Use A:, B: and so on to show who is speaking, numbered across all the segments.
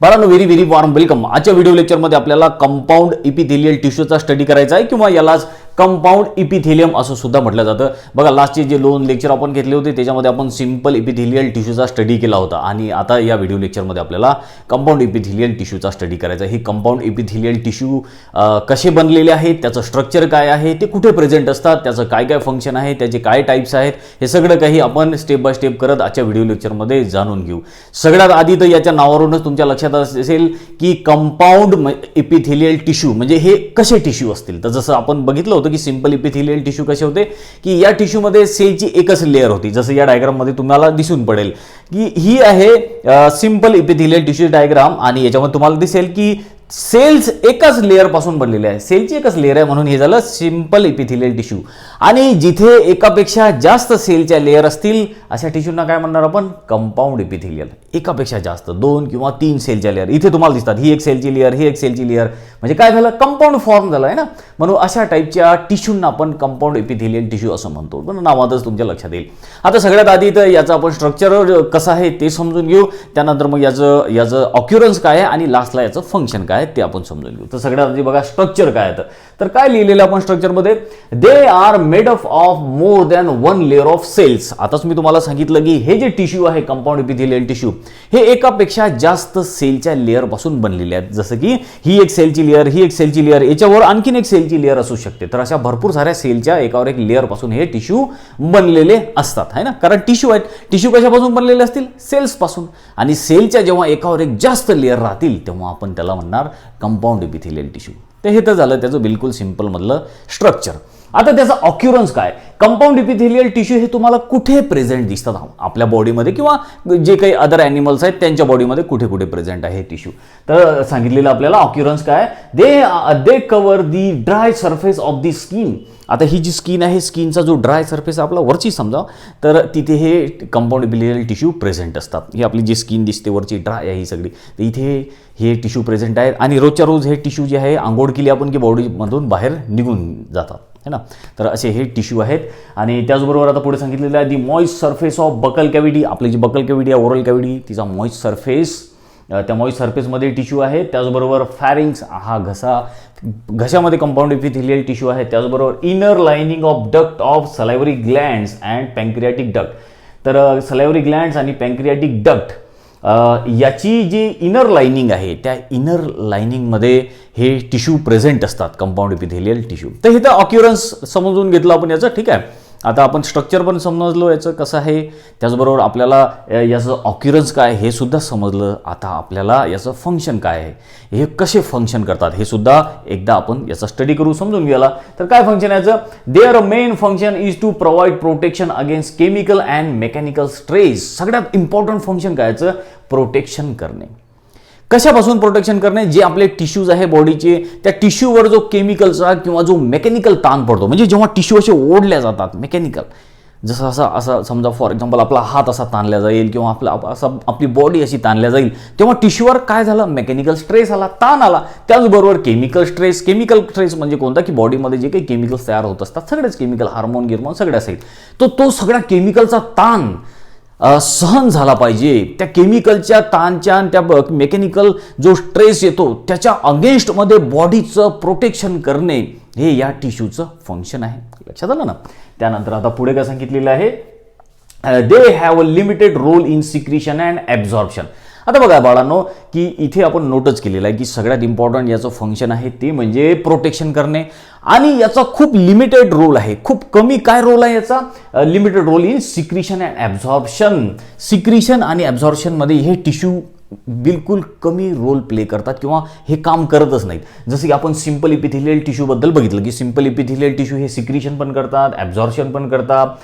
A: बाळांनो, very very warm welcome. आजच्या video लेक्चरमध्ये आपल्याला कंपाऊंड इपिथेलियल टिश्यूचा स्टडी करायचा आहे किंवा यालाच कंपाऊंड इपिथेलियम असं सुद्धा म्हटलं जातं. बघा, लास्टचे जे 2 लेक्चर आपण घेतले होते त्याच्यामध्ये आपण सिंपल इपिथेलियल टिश्यूचा स्टडी केला होता आणि आता या व्हिडिओ लेक्चरमध्ये आपल्याला कंपाऊंड इपिथेलियल टिश्यूचा स्टडी करायचा आहे. ही कंपाऊंड इपिथेलियल टिश्यू कसे बनलेले आहेत, त्याचं स्ट्रक्चर काय आहे, ते कुठे प्रेझेंट असतात, त्याचं काय काय फंक्शन आहे, त्याचे काय टाईप्स आहेत, हे सगळं काही आपण स्टेप बाय स्टेप करत आजच्या व्हिडिओ लेक्चरमध्ये जाणून घेऊ. सगळ्यात आधी तर याच्या नावावरूनच तुमच्या लक्षात असेल की कंपाऊंड इपिथेलियल टिश्यू म्हणजे हे कसे टिश्यू असतील. तर जसं आपण बघितलं होतं की सिंपल इपिथेलियल टिश्यू कसे होते की या टिश्यूमध्ये सेलची एकच लेअर होती. जसं या डायग्राममध्ये तुम्हाला दिसून पडेल की ही आहे सिंपल इपिथेलियल टिश्यू डायग्राम आणि याच्यामध्ये तुम्हाला दिसेल की सेल्स एकाच लेअर पासून बनलेले आहे. सेलची एकच लेअर आहे म्हणून हे झालं सिंपल इपिथेलियल टिश्यू. आणि जिथे एकापेक्षा जास्त सेलच्या लेअर असतील अशा टिश्यूंना काय म्हणणार आपण, कंपाऊंड इपिथेलियल. एकापेक्षा जास्त 2 किंवा 3 सेलच्या लेअर इथे तुम्हाला दिसतात. ही एक सेलची लेअर, ही एक सेलची लेअर, म्हणजे काय झालं, कंपाऊंड फॉर्म झाला आहे ना. म्हणून अशा टाईपच्या टिश्यूंना आपण कंपाऊंड इपिथेलियल टिश्यू असं म्हणतो. पण नावातच तुमच्या लक्षात येईल. आता सगळ्यात आधी तर याचं आपण स्ट्रक्चर कसं आहे ते समजून घेऊ. त्यानंतर मग याचं ऑक्युरन्स काय आहे आणि लास्टला याचं फंक्शन काय ते आपण समजून घेऊ. तर सगळ्यात आधी बघा स्ट्रक्चर काय आहे. तर काय लिहिलेलं आपण स्ट्रक्चरमध्ये, they are made up of more than 1 layer of cells. आताच मी तुम्हाला सांगितलं की हे जे टिश्यू आहे कंपाऊंड इपिथेलियल टिश्यू हे एकापेक्षा जास्त सेलच्या लेअर पासून बनलेले आहेत. जसं की ही एक सेलची लेअर, ही एक सेलची लेअर, याच्यावर आणखीन एक सेलची लेअर असू शकते. तर अशा भरपूर साऱ्या सेलच्या एकावर एक लेअर पासून हे टिश्यू बनलेले असतात, है ना. कारण टिश्यू आहेत, टिश्यू कशापासून बनलेले असतील, सेल्स पासून. आणि सेलच्या जेव्हा एकावर एक जास्त लेअर राहतील तेव्हा आपण त्याला म्हणणार कंपाऊंड इपिथेलियल टिश्यू. तर हे तर झालं त्याचं बिलकुल सिंपल मधलं स्ट्रक्चर. आता त्याचा ऑक्युरन्स काय, कंपाऊंड इपिथेलियल टिश्यू हे तुम्हाला कुठे प्रेझेंट दिसतात आपल्या बॉडीमध्ये किंवा जे काही अदर ॲनिमल्स आहेत त्यांच्या बॉडीमध्ये कुठे कुठे प्रेझेंट आहे टिश्यू. तर सांगितलेलं आपल्याला ऑक्युरन्स काय, they cover the dry surface of the skin. आता ही जी स्किन आहे, स्किनचा जो ड्राय सरफेस आपला वरची समजा, तर तिथे हे कंपाऊंड इपिथेलियल टिश्यू प्रेझेंट असतात. ही आपली जी स्किन दिसते वरची ड्राय आहे ही सगळी, तर इथे हे टिश्यू प्रेझेंट आहेत. आणि रोजच्या रोज हे टिश्यू जे आहे आंघोळ केली आपण की बॉडीमधून बाहेर निघून जातात, है ना. तर असे हे टिश्यू आहेत. आणि त्याचबरोबर आता पुढे सांगितलेलं आहे the moist surface of buccal cavity. आपली जी बकल कॅव्हिटी आहे, ओरल कॅव्हिटी, तिचा मॉइस्ट सरफेस, त्या मॉइस्ट सरफेसमध्ये टिश्यू आहे. त्याचबरोबर फॅरिंग्स, हा घशामध्ये कंपाऊंड इपिथेलियल टिश्यू आहे. त्याचबरोबर inner lining of duct of salivary glands and pancreatic duct. तर सलायव्हरी ग्लँड्स आणि पॅन्क्रियाटिक डक्ट याची जी इनर लाइनिंग आहे त्या इनर लाइनिंगमध्ये हे टिश्यू प्रेझेंट असतात, कंपाऊंड इपिथेलियल टिश्यू. तर हे तर ऑक्युरन्स समजून घेतलं आपण याचं, ठीक आहे. आता आपण स्ट्रक्चर पण समजलो याचं कसं आहे, त्याचबरोबर आपल्याला याचं ऑक्युरन्स काय हे सुद्धा समजलं. आता आपल्याला याचं फंक्शन काय आहे, हे कसे फंक्शन करतात हे सुद्धा एकदा आपण याचा स्टडी करू, समजून घ्यायला. तर काय फंक्शन याचं, their main function is to provide protection against chemical and mechanical stress. सगळ्यात इम्पॉर्टंट फंक्शन काय याचं, प्रोटेक्शन करणे. कशापासून प्रोटेक्शन करणे, जे आपले टिश्यूज आहे बॉडीचे त्या टिश्यूवर जो केमिकलचा किंवा जो मेकॅनिकल ताण पडतो, म्हणजे जेव्हा टिश्यू असे ओढल्या जातात मेकॅनिकल, जसं असं समजा फॉर एक्झाम्पल आपला हात असा ताणला जाईल किंवा आपली बॉडी अशी ताणल्या जाईल, तेव्हा टिश्यूवर काय झालं, मेकॅनिकल स्ट्रेस आला, ताण आला. त्याचबरोबर केमिकल स्ट्रेस म्हणजे कोणता, की बॉडीमध्ये जे काही केमिकल्स तयार होत असतात सगळेच केमिकल, हार्मोन गिर्मोन सगळे असेल, तो सगळ्या केमिकलचा ताण सहन झाला पाहिजे. त्या केमिकलच्या ताणच्या त्या मेकॅनिकल जो स्ट्रेस येतो त्याच्या अगेन्स्टमध्ये बॉडीचं प्रोटेक्शन करणे हे या टिश्यूचं फंक्शन आहे. लक्षात आलं ना. त्यानंतर आता पुढे काय सांगितलेलं आहे, they have a limited role in secretion and absorption. आता बघा बाळांनो की इथे आपण नोटच केलेलं आहे की सगळ्यात इम्पॉर्टंट याचं फंक्शन आहे ते म्हणजे प्रोटेक्शन करणे. आणि याचा खूप लिमिटेड रोल आहे, खूप कमी काय रोल आहे याचा, limited role in secretion and absorption. Secretion आणि ॲब्झॉर्प्शनमध्ये हे टिश्यू बिलकुल कमी रोल प्ले करतात किंवा हे काम करतच नाहीत. जसं की आपण सिंपल इपिथेलियल टिश्यूबद्दल बघितलं की सिंपल इपिथेलियल टिश्यू हे सिक्रिशन पण करतात, ॲब्झॉर्प्शन पण करतात.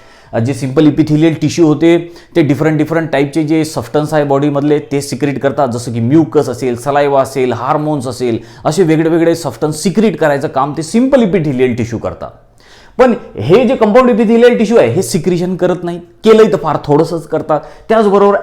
A: जे सिंपल इपिथेलियल टिश्यू होते ते डिफरंट टाईपचे जे सबस्टन्स आहे बॉडीमधले ते सिक्रेट करतात, जसं की म्युकस असेल, सलायवा असेल, हार्मोन्स असेल, असे वेगळे सबस्टन्स सिक्रेट करायचं काम ते सिंपल इपिथेलियल टिश्यू करतात. पण हे जे कंपाऊंड इपिथेलियल टिश्यू आहे हे सिक्रिशन करत नाही, केलंय तर फार थोडंसंच करतात. त्याचबरोबर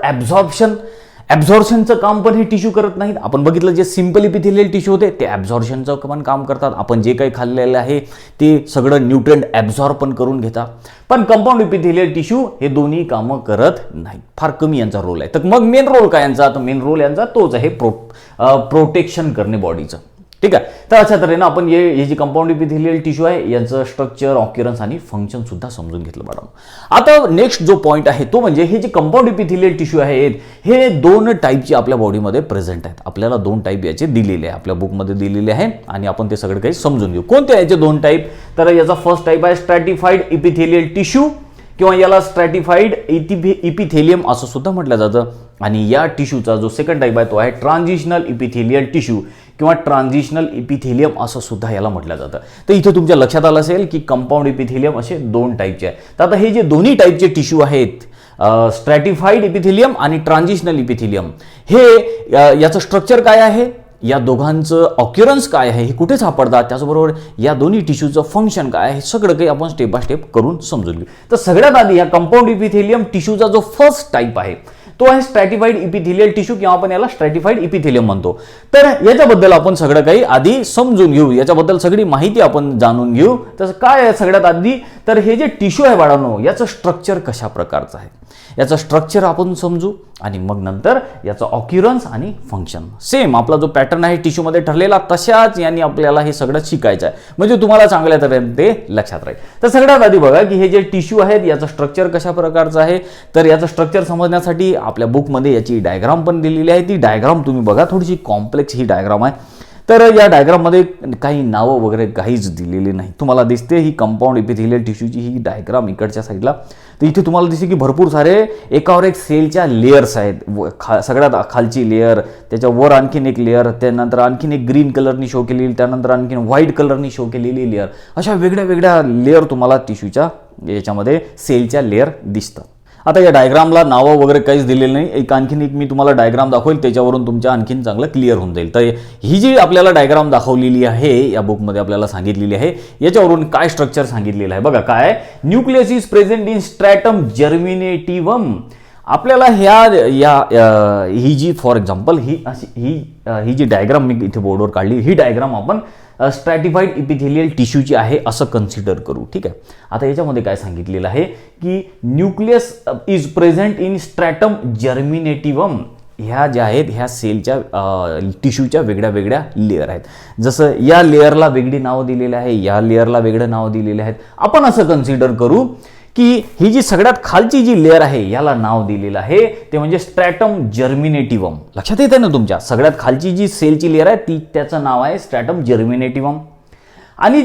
A: ॲब्झॉर्प्शनचं काम पण हे टिश्यू करत नाहीत. आपण बघितलं जे सिंपल इपिथेलियल टिश्यू होते ते ॲब्झॉर्प्शनचं पण काम करतात. आपण जे काही खाल्लेलं आहे ते सगळं न्यूट्रिएंट ॲब्झॉर्ब पण करून घेतात. पण कंपाऊंड इपिथेलियल टिश्यू हे दोन्ही कामं करत नाहीत, फार कमी यांचा रोल आहे. तर मग मेन रोल काय यांचा? तर मेन रोल यांचा तोच आहे प्रोटेक्शन करणे बॉडीचं. ठीक आहे. तर अशा तऱ्हेनं आपण हे जे कंपाऊंड इपिथेलियल टिश्यू आहे यांचं स्ट्रक्चर, ऑक्युरन्स आणि फंक्शन सुद्धा समजून घेतलं मॅडम. आता नेक्स्ट जो पॉईंट आहे तो म्हणजे हे जे कंपाऊंड इपिथेलियल टिश्यू आहेत हे दोन टाईपचे आपल्या बॉडीमध्ये प्रेझेंट आहेत. आपल्याला दोन टाईप याचे दिलेले आहे, आपल्या बुकमध्ये दिलेले आहे आणि आपण ते सगळं काही समजून घेऊ. कोणते याचे दोन टाईप? तर याचा फर्स्ट टाईप आहे स्ट्रॅटिफाईड इपिथेलियल टिश्यू किंवा याला स्ट्रॅटिफाईड इपिथेलियम असं सुद्धा म्हटलं जातं. आणि या टिश्यूचा जो सेकंड टाईप आहे तो आहे ट्रान्झिशनल इपिथेलियल टिश्यू किंवा ट्रान्झिशनल इपिथेलियम असं सुद्धा याला म्हटलं जातं. तर इथे तुमच्या लक्षात आलं असेल की कंपाऊंड इपिथेलियम असे दोन टाईपचे आहेत. तर आता हे जे दोन्ही टाईपचे टिश्यू आहेत स्ट्रॅटिफाईड इपिथेलियम आणि ट्रान्झिशनल इपिथेलियम हे याचं स्ट्रक्चर काय आहे, या दोघांचं ऑक्युरन्स काय आहे, हे कुठे सापडतात, त्याचबरोबर या दोन्ही टिश्यूचं फंक्शन काय आहे, हे सगळं काही आपण स्टेप बाय स्टेप करून समजून घेऊ. तर सगळ्यात आधी या कंपाऊंड इपिथेलियम टिश्यूचा जो फर्स्ट टाईप आहे तो आहे स्ट्रॅटिफाईड इपिथेलियल टिश्यू किंवा आपण याला स्ट्रॅटिफाईड इपिथेलियम म्हणतो. तर याच्याबद्दल आपण सगळं काही आधी समजून घेऊ, याच्याबद्दल सगळी माहिती आपण जाणून घेऊ. तर काय आहे सगळ्यात आधी? तर हे जे टिश्यू आहे बाळांनो याचं स्ट्रक्चर कशा प्रकारचं आहे याचं स्ट्रक्चर आपण समजू आणि मग नंतर याचं ऑक्युरन्स आणि फंक्शन सेम आपला जो पॅटर्न आहे टिश्यूमध्ये ठरलेला तशाच यांनी आपल्याला हे सगळं शिकायचं आहे, म्हणजे तुम्हाला चांगल्या तऱ्हेने ते लक्षात राहील. तर सगळ्यात आधी बघा की हे जे टिश्यू आहेत याचं स्ट्रक्चर कशा प्रकारचं आहे. तर याचं स्ट्रक्चर समजण्यासाठी आपल्या बुकमध्ये याची डायग्राम पण दिलेली आहे. ती डायग्राम तुम्ही बघा, थोडीशी कॉम्प्लेक्स ही डायग्राम आहे. तर या डायग्राममध्ये काही नावं वगैरे काहीच दिलेली नाही. तुम्हाला दिसते ही कंपाऊंड इपिथेलियल टिश्यूची ही डायग्राम इकडच्या साईडला. तर इथे तुम्हाला दिसते की भरपूर सारे एकावर एक सेलच्या लेयर्स आहेत. सगळ्यात खालची लेयर, त्याच्या वर आणखीन एक लेयर, त्यानंतर आणखीन एक ग्रीन कलरनी शो केलेली, त्यानंतर आणखीन व्हाईट कलरनी शो केलेली लेयर. अशा वेगळ्या वेगळ्या लेयर तुम्हाला टिश्यूच्या याच्यामध्ये सेलच्या लेयर दिसतात. आता या डायग्रामला नावं वगैरे काहीच दिलेलं नाही. आणखीन एक मी तुम्हाला डायग्राम दाखवेल, त्याच्यावरून तुमच्या आणखीन चांगलं क्लिअर होऊन जाईल. तर ही जी आपल्याला डायग्राम दाखवलेली आहे या बुकमध्ये आपल्याला सांगितलेली आहे, याच्यावरून काय स्ट्रक्चर सांगितलेलं आहे बघा. काय? Nucleus is present in stratum germinativum. आपल्याला ही जी फॉर एक्झाम्पल ही जी डायग्राम मी इथे बोर्डवर काढली, ही डायग्राम आपण स्ट्रॅटिफाईड इपिथेलियल टिश्यूची आहे असं कन्सिडर करू. ठीक आहे. आता याच्यामध्ये काय सांगितलेलं आहे की nucleus is present in stratum germinativum. ह्या ज्या आहेत ह्या सेलच्या टिश्यूच्या वेगळ्या वेगळ्या लेअर आहेत. जसं या लेअरला वेगळी नावं दिलेली आहे, या लेअरला वेगळं नाव दिलेले आहेत. आपण असं कन्सिडर करू की ही जी सगळ्यात खालची जी लेअर आहे याला नाव दिलेलं आहे ते म्हणजे स्ट्रॅटम जर्मिनेटिव्हम. लक्षात येते ना तुमच्या? सगळ्यात खालची जी सेलची लेअर आहे त्याचं नाव आहे स्ट्रॅटम जर्मिनेटिव्हम. आणि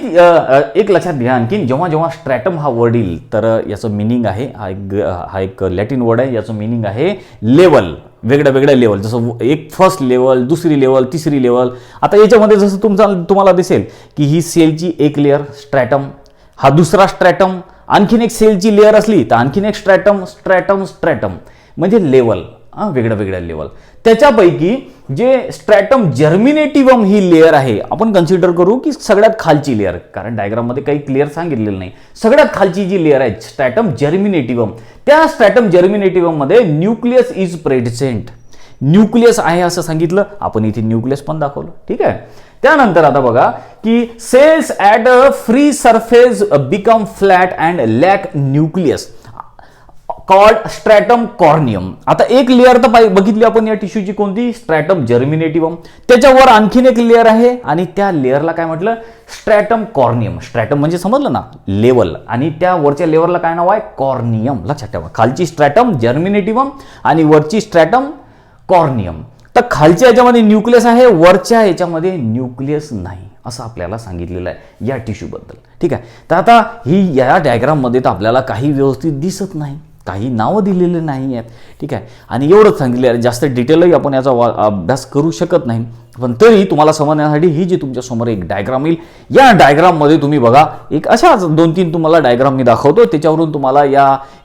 A: एक लक्षात घ्या आणखीन, जेव्हा जेव्हा स्ट्रॅटम हा वर्ड येईल तर याचं मिनिंग आहे, हा एक लॅटिन वर्ड आहे, याचं मिनिंग आहे लेवल, वेगळ्या वेगळ्या लेवल. जसं एक फर्स्ट लेवल, दुसरी लेवल, तिसरी लेवल. आता याच्यामध्ये जसं तुम्हाला दिसेल की ही सेलची एक लेअर स्ट्रॅटम, हा दुसरा स्ट्रॅटम, आणखीन एक सेलची लेअर असली तर आणखीन एक स्ट्रॅटम स्ट्रॅटम स्ट्रॅटम, म्हणजे लेवल, वेगळ्या वेगळ्या लेवल. त्याच्यापैकी जे स्ट्रॅटम जर्मिनेटिव्हम ही लेअर आहे आपण कन्सिडर करू की सगळ्यात खालची लेअर, कारण डायग्राममध्ये काही क्लिअर सांगितलेलं नाही. सगळ्यात खालची जी लेअर आहे स्ट्रॅटम जर्मिनेटिव्हम, त्या स्ट्रॅटम जर्मिनेटिव्हम मध्ये न्यूक्लियस इज प्रेझेंट. न्यूक्लियस आहे असं सांगितलं, आपण इथे न्यूक्लियस पण दाखवलं. ठीक आहे. त्यानंतर आता बघा की cells at a free surface become flat and lack nucleus called stratum corneum. आता एक लेअर तर बघितली आपण या टिश्यूची, कोणती? Stratum germinativum. त्याच्यावर आणखीन एक लेअर आहे आणि त्या लेअरला काय म्हटलं? Stratum corneum. स्ट्रॅटम म्हणजे समजलं ना लेवल, आणि त्या वरच्या लेवलला काय नाव आहे? कॉर्नियम. लक्षात ठेवा, खालची स्ट्रॅटम जर्मिनेटिव्हम आणि वरची स्ट्रॅटम कॉर्नियम. तर खालच्या याच्यामध्ये न्यूक्लियस आहे, वरच्या याच्यामध्ये न्यूक्लियस नाही असं आपल्याला सांगितलेलं आहे या टिश्यूबद्दल. ठीक आहे. तर आता ही या डायग्राममध्ये तर आपल्याला काही व्यवस्थित दिसत नाही, काही नावं दिलेले नाही आहेत. ठीक आहे. आणि एवढंच सांगितलं आहे, जास्त डिटेलही आपण याचा अभ्यास करू शकत नाही. पण तरी तुम्हाला समजण्यासाठी ही जी तुमच्या समोर एक डायग्राम येईल, या डायग्राममध्ये तुम्ही बघा एक अशा 2-3 तुम्हाला डायग्राम मी दाखवतो, त्याच्यावरून तुम्हाला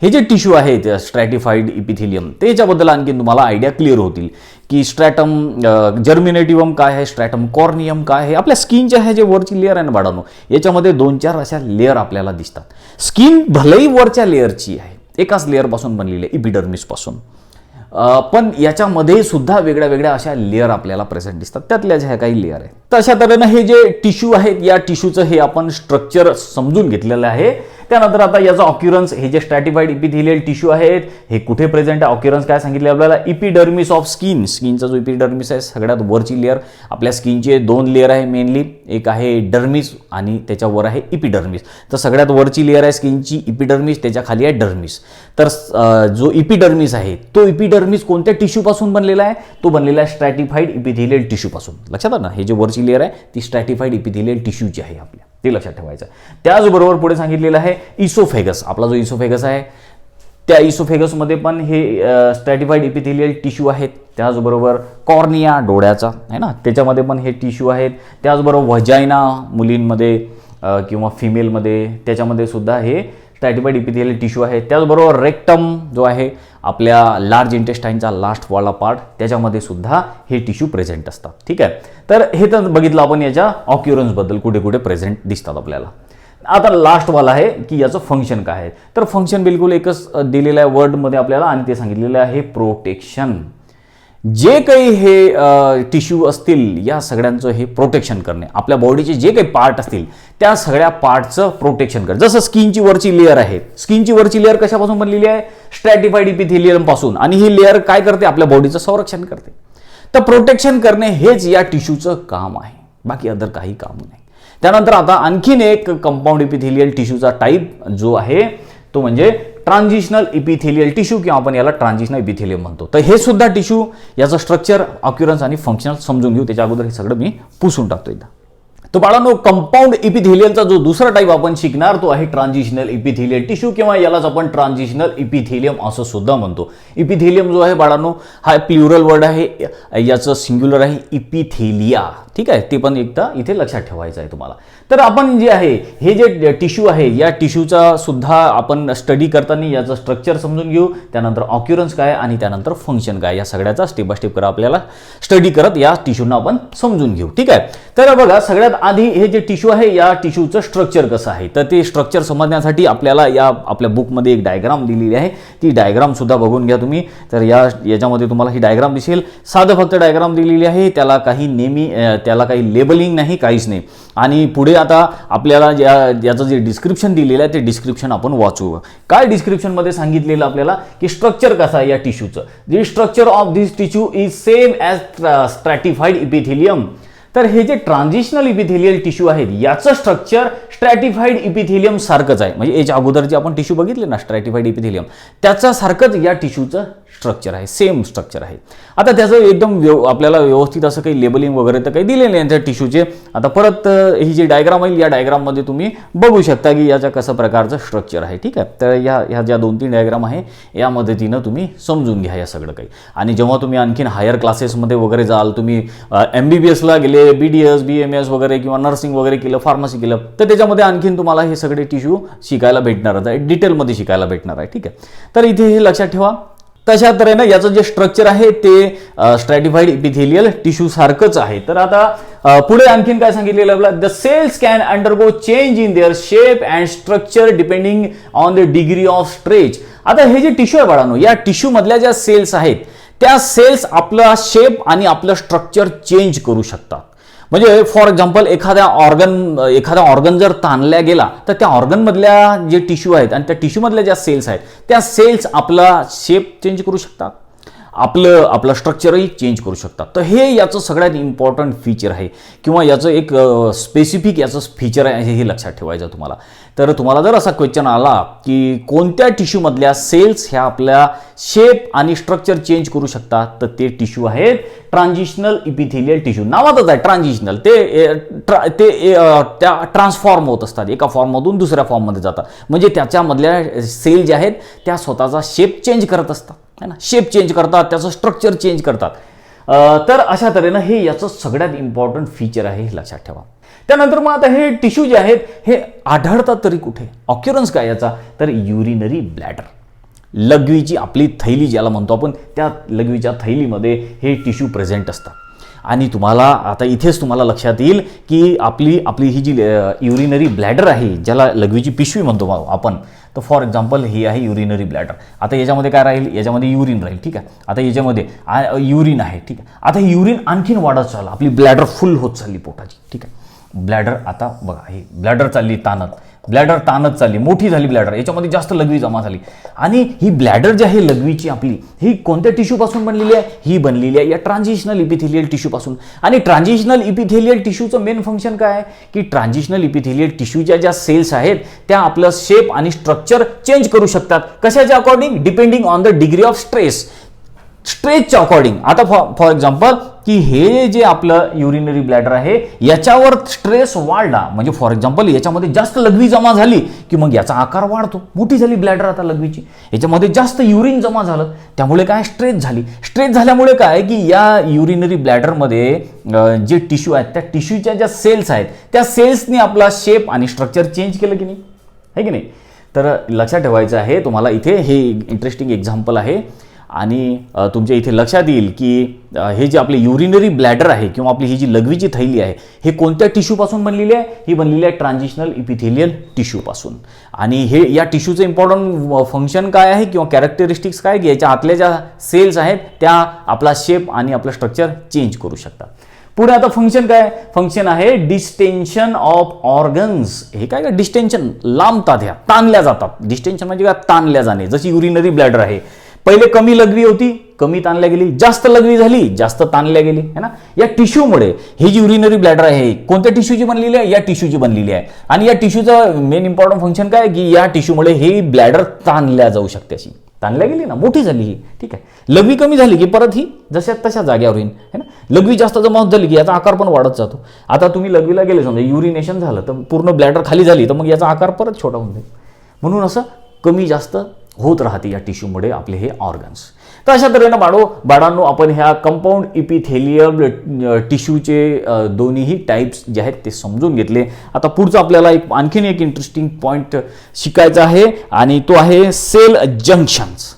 A: हे जे टिश्यू आहेत स्ट्रॅटिफाईड इपिथेलियम त्याच्याबद्दल आणखी तुम्हाला आयडिया क्लिअर होतील की स्ट्रॅटम जर्मिनेटिव्हम काय आहे, स्ट्रॅटम कॉर्नियम काय आहे. आपल्या स्किनच्या ह्या जे वरची लेअर आहे ना बाळांनो, याच्यामध्ये 2-4 अशा लेअर आपल्याला दिसतात. स्किन भलेही वरच्या लेअरची आहे, एकाच लेअरपासून बनलेली आहे, इपिडर्मिस पासून. पण याच्यामध्ये सुद्धा वेगळ्या वेगळ्या अशा लेअर आपल्याला प्रेझेंट दिसतात, त्यातल्या ज्या काही लेअर आहेत. तर अशा तऱ्हेनं हे जे टिश्यू आहेत या टिश्यूचं हे आपण स्ट्रक्चर समजून घेतलेलं आहे. त्यानंतर आता याचा ऑक्युरन्स, हे जे स्ट्रॅटिफाईड इपिथेलियल टिश्यू आहेत हे कुठे प्रेझेंट आहे, ऑक्युरन्स काय सांगितले आपल्याला, इपिडर्मिस ऑफ स्किन. स्किनचा जो इपिडर्मिस आहे सगळ्यात वरची लेअर, आपल्या स्किनचे 2 लेअर आहे मेनली, एक आहे डर्मिस आणि त्याच्यावर आहे इपिडर्मिस. तर सगळ्यात वरची लेअर आहे स्किनची इपिडर्मिस, त्याच्या खाली आहे डर्मिस. तर जो इपिडर्मिस आहे तो इपिडर्मिस कोणत्या टिश्यू पासून बनलेला आहे, तो बनलेला आहे स्ट्रॅटिफाईड इपिथेलियल टिश्यू पासून. लक्षात आलं ना, हे जे वरची लेअर आहे ती स्ट्रॅटिफाईड इपिथेलियल टिश्यूची आहे आपल्या, ते लक्षात ठेवायचं. त्याचबरोबर पुढे सांगितलेलं आहे इसोफेगस. आपला जो इसोफेगस आहे त्या इसोफेगसमध्ये पण हे स्ट्रॅटिफाईड इपिथेलियल टिश्यू आहेत. त्याचबरोबर कॉर्निया डोळ्याचा आहे ना, त्याच्यामध्ये पण हे टिश्यू आहेत. त्याचबरोबर व्हजायना मुलींमध्ये किंवा फिमेलमध्ये, त्याच्यामध्ये सुद्धा हे स्ट्रॅटिफाईड इपिथेलियल टिश्यू आहे. त्याचबरोबर रेक्टम जो आहे आपल्या लार्ज इंटेस्टाईनचा लास्ट वाला पार्ट, त्याच्यामध्ये सुद्धा हे टिश्यू प्रेझेंट असतात. ठीक आहे, तर हे तर बघितलं आपण याच्या ऑक्युरन्सबद्दल, कुठे कुठे प्रेझेंट दिसतात आपल्याला. आता लास्ट वाला आहे की याचं फंक्शन काय आहे. तर फंक्शन बिलकुल एकच दिलेलं आहे वर्डमध्ये आपल्याला, आणि ते सांगितलेलं आहे प्रोटेक्शन. जे काही हे टिश्यू असतील या सगळ्यांचं हे प्रोटेक्शन करणे, आपल्या बॉडीचे जे काही पार्ट असतील त्या सगळ्या पार्टचं प्रोटेक्शन करणे. जसं स्किनची वरची लेअर आहे, स्किनची वरची लेअर कशापासून बनलेली आहे, स्ट्रॅटिफाईड इपिथेलियम पासून, आणि ही लेअर काय करते, आपल्या बॉडीचं संरक्षण करते. तर प्रोटेक्शन करणे हेच या टिश्यूचं काम आहे, बाकी अदर काही काम नाही. त्यानंतर आता आणखीन एक कंपाऊंड इपिथेलियल टिश्यूचा टाईप जो आहे तो म्हणजे ट्रान्झिशनल इपिथेलियल टिश्यू, किंवा आपण याला ट्रान्झिशनल इपिथेलियम म्हणतो. तर हे सुद्धा टिश्यू, याचं स्ट्रक्चर, ऑक्युरन्स आणि फंक्शनल समजून घेऊ. त्याच्या अगोदर हे सगळं मी पुसून टाकतो एकदा. तो बाळांनो, कंपाऊंड इपिथेलियलचा जो दुसरा टाईप आपण शिकणार तो आहे ट्रान्झिशनल इपिथेलियल टिश्यू, किंवा यालाच आपण ट्रान्झिशनल इपिथेलियम असं सुद्धा म्हणतो. इपिथेलियम जो आहे बाळांनो हा प्लुरल वर्ड आहे, याचं सिंग्युलर आहे इपिथेलिया. ठीक आहे, ते पण एकदा इथे लक्षात ठेवायचं आहे तुम्हाला. तर आपण जे आहे हे जे टिश्यू आहे या टिश्यूचा सुद्धा आपण स्टडी करताना याचं स्ट्रक्चर समजून घेऊ, त्यानंतर ऑक्युरन्स काय आणि त्यानंतर फंक्शन काय, या सगळ्याचा स्टेप बाय स्टेप करा आपल्याला स्टडी करत या टिश्यूना आपण समजून घेऊ. ठीक आहे, तर बघा सगळ्यात आधी हे जे टिश्यू आहे या टिश्यूचं स्ट्रक्चर कसं आहे, तर ते स्ट्रक्चर समजण्यासाठी आपल्याला या आपल्या बुकमध्ये एक डायग्राम दिलेली आहे, ती डायग्राम सुद्धा बघून घ्या तुम्ही. तर याच्यामध्ये तुम्हाला ही डायग्राम दिसेल, साधं फक्त डायग्राम दिलेली आहे, त्याला काही नेहमी त्याला काही लेबलिंग नाही, काहीच नाही. आणि पुढे आता आपल्याला याचं जे डिस्क्रिप्शन दिलेलं आहे ते डिस्क्रिप्शन आपण वाचू. काय डिस्क्रिप्शनमध्ये सांगितलेलं आपल्याला की स्ट्रक्चर कसं आहे या टिश्यूचं. The structure of this tissue is same as stratified epithelium. तर हे जे ट्रान्झिशनल इपिथेलियल टिश्यू आहेत याचं स्ट्रक्चर स्ट्रॅटिफाईड इपिथेलियम सारखंच आहे. म्हणजे याच्या अगोदर जे आपण टिश्यू बघितले ना स्ट्रॅटिफाईड इपिथेलियम, त्याच्या सारखंच या टिश्यूचं स्ट्रक्चर आहे, सेम स्ट्रक्चर आहे. आता त्याचं एकदम आपल्याला व्यवस्थित असं काही लेबलिंग वगैरे तर काही दिलेलं नाही त्या टिश्यूचे. आता परत ही जी डायग्राम आहे या डायग्राममध्ये तुम्ही बघू शकता की याच्या कसं प्रकारचं स्ट्रक्चर आहे. ठीक आहे, तर ह्या ज्या 2-3 डायग्राम आहे या मदतीनं तुम्ही समजून घ्या या सगळं काही. आणि जेव्हा तुम्ही आणखीन हायर क्लासेसमध्ये वगैरे जाल, तुम्ही MBBSला गेले, BDS BMS वगैरे किंवा नर्सिंग वगैरे केलं, फार्मसी केलं, तर त्याच्यामध्ये आणखीन तुम्हाला हे सगळे टिश्यू शिकायला भेटणार आहे, डिटेलमध्ये शिकायला भेटणार आहे. ठीक आहे, तर इथे हे लक्षात ठेवा. तशा तऱ्हेनं याचं जे स्ट्रक्चर आहे ते स्ट्रॅटिफाईड इपिथेलियल टिश्यू सारखंच आहे. तर आता पुढे आणखीन काय सांगितलेलं आपल्याला, the cells can undergo change in their shape and structure depending on the degree of stretch. आता हे जे टिश्यू आहे बाळांनो, या टिश्यू मधल्या ज्या सेल्स आहेत त्या सेल्स आपला शेप आणि आपलं स्ट्रक्चर चेंज करू शकतात. म्हणजे फॉर एक्झाम्पल एखादा ऑर्गन जर ताणल्या गेला तर त्या ऑर्गनमधल्या जे टिश्यू आहेत आणि त्या टिश्यूमधल्या ज्या सेल्स आहेत त्या सेल्स आपला शेप चेंज करू शकतात, आपलं स्ट्रक्चरही चेंज करू शकतात. तर हे याचं सगळ्यात इम्पॉर्टंट फीचर आहे, किंवा याचं एक स्पेसिफिक याचं फीचर आहे, हे लक्षात ठेवायचं तुम्हाला. तर तुम्हाला जर असा क्वेश्चन आला की कोणत्या टिश्यूमधल्या सेल्स ह्या आपल्या शेप आणि स्ट्रक्चर चेंज करू शकतात, तर ते टिश्यू आहेत ट्रान्झिशनल इपिथेलियल टिश्यू. नावातच आहे ट्रान्झिशनल, ते ट्रान्सफॉर्म होत असतात, एका फॉर्ममधून दुसऱ्या फॉर्ममध्ये जातात. म्हणजे त्याच्यामधल्या सेल ज्या आहेत त्या स्वतःचा शेप चेंज करत असतात, है ना, शेप चेंज करतात, त्याचं स्ट्रक्चर चेंज करतात. तर अशा तऱ्हेनं हे याचं सगळ्यात इम्पॉर्टंट फीचर आहे, हे लक्षात ठेवा. त्यानंतर मग आता हे टिश्यू जे आहेत हे आढळतात तरी कुठे, ऑक्युरन्स काय याचा, तर युरिनरी ब्लॅडर, लघवीची आपली थैली ज्याला म्हणतो आपण, त्या लघवीच्या थैलीमध्ये हे टिश्यू प्रेझेंट असतात. आणि तुम्हाला आता इथेच तुम्हाला लक्षात येईल की आपली ही जी युरिनरी ब्लॅडर आहे, ज्याला लघवीची पिशवी म्हणतो आपण, तर फॉर एक्झाम्पल ही आहे युरिनरी ब्लॅडर. आता याच्यामध्ये काय राहील, याच्यामध्ये युरिन राहील. ठीक आहे, आता याच्यामध्ये युरिन आहे. ठीक आहे, आता हे युरिन आणखीन वाढत चाललं, आपली ब्लॅडर फुल होत चालली पोटाची. ठीक आहे, ब्लॅडर आता बघा ही ब्लॅडर चालली ताणत, ब्लॅडर ताणत चालली, मोठी झाली ब्लॅडर, याच्यामध्ये जास्त लघवी जमा झाली. आणि ही ब्लॅडर जी आहे लघवीची आपली, ही कोणत्या टिश्यूपासून बनलेली आहे, ही बनलेली आहे या ट्रान्झिशनल इपिथेलियल टिश्यूपासून. आणि ट्रान्झिशनल इपिथेलियल टिश्यूचं मेन फंक्शन काय आहे की ट्रान्झिशनल इपिथेलियल टिश्यूच्या ज्या सेल्स आहेत त्या आपलं शेप आणि स्ट्रक्चर चेंज करू शकतात. कशाच्या according, depending on the degree of स्ट्रेसच्या अकॉर्डिंग. आता फॉर एक्झाम्पल की हे जे आपलं युरिनरी ब्लॅडर आहे याच्यावर स्ट्रेस वाढला, म्हणजे फॉर एक्झाम्पल याच्यामध्ये जास्त लघवी जमा झाली की मग याचा आकार वाढतो, मोठी झाली ब्लॅडर आता लघवीची, याच्यामध्ये जास्त युरिन जमा झालं, त्यामुळे काय स्ट्रेस झाली. स्ट्रेस झाल्यामुळे काय की या युरिनरी ब्लॅडरमध्ये जे टिश्यू आहेत त्या टिश्यूच्या ज्या सेल्स आहेत त्या सेल्सने आपला शेप आणि स्ट्रक्चर चेंज केलं की नाही, आहे की नाही. तर लक्षात ठेवायचं आहे तुम्हाला, इथे हे इंटरेस्टिंग एक्झाम्पल आहे. आणि तुमच्या इथे लक्षात येईल की हे जे आपले युरिनरी ब्लॅडर आहे किंवा आपली ही जी लघवीची थैली आहे हे कोणत्या टिश्यूपासून बनलेली आहे, ही बनलेली आहे ट्रान्झिशनल इपिथेलियल टिश्यूपासून. आणि हे या टिश्यूचं इम्पॉर्टंट फंक्शन काय आहे किंवा कॅरेक्टरिस्टिक्स काय की याच्या आतल्या ज्या सेल्स आहेत त्या आपला शेप आणि आपलं स्ट्रक्चर चेंज करू शकतात. पुढे आता फंक्शन काय, फंक्शन आहे डिस्टेन्शन ऑफ ऑर्गन्स. हे काय का डिस्टेन्शन, लांबतात, ह्या ताणल्या जातात. डिस्टेन्शन म्हणजे काय, ताणल्या जाणे. जशी युरिनरी ब्लॅडर आहे, पहिले कमी लघवी होती, कमी ताणल्या गेली, जास्त लघवी झाली, जास्त ताणल्या गेली, है ना. या टिश्यूमुळे ही जी युरिनरी ब्लॅडर आहे कोणत्या टिश्यूची बनलेली आहे, या टिश्यूची बनलेली आहे. आणि या टिश्यूचं मेन इम्पॉर्टंट फंक्शन काय की या टिश्यूमुळे ही ब्लॅडर ताणल्या जाऊ शकते. अशी ताणल्या गेली ना, मोठी झाली ही. ठीक आहे, लघवी कमी झाली की परत ही जशा तशा जाग्यावर होईल, है ना. लघवी जास्त जमा होत झाली की याचा आकार पण वाढत जातो. आता तुम्ही लघवीला गेले, समजा युरिनेशन झालं तर पूर्ण ब्लॅडर खाली झाली तर मग याचा आकार परत छोटा होऊन जाईल. म्हणून असं कमी जास्त होत राहते या टिश्यूमुळे आपले हे ऑर्गन्स. तर अशा तऱ्हेनं बाळांनो आपण ह्या कंपाऊंड इपिथेलियल टिश्यूचे दोन्हीही टाईप्स जे आहेत ते समजून घेतले. आता पुढचं आपल्याला आणखीन एक इंटरेस्टिंग पॉईंट शिकायचा आहे आणि तो आहे सेल जंक्शन्स.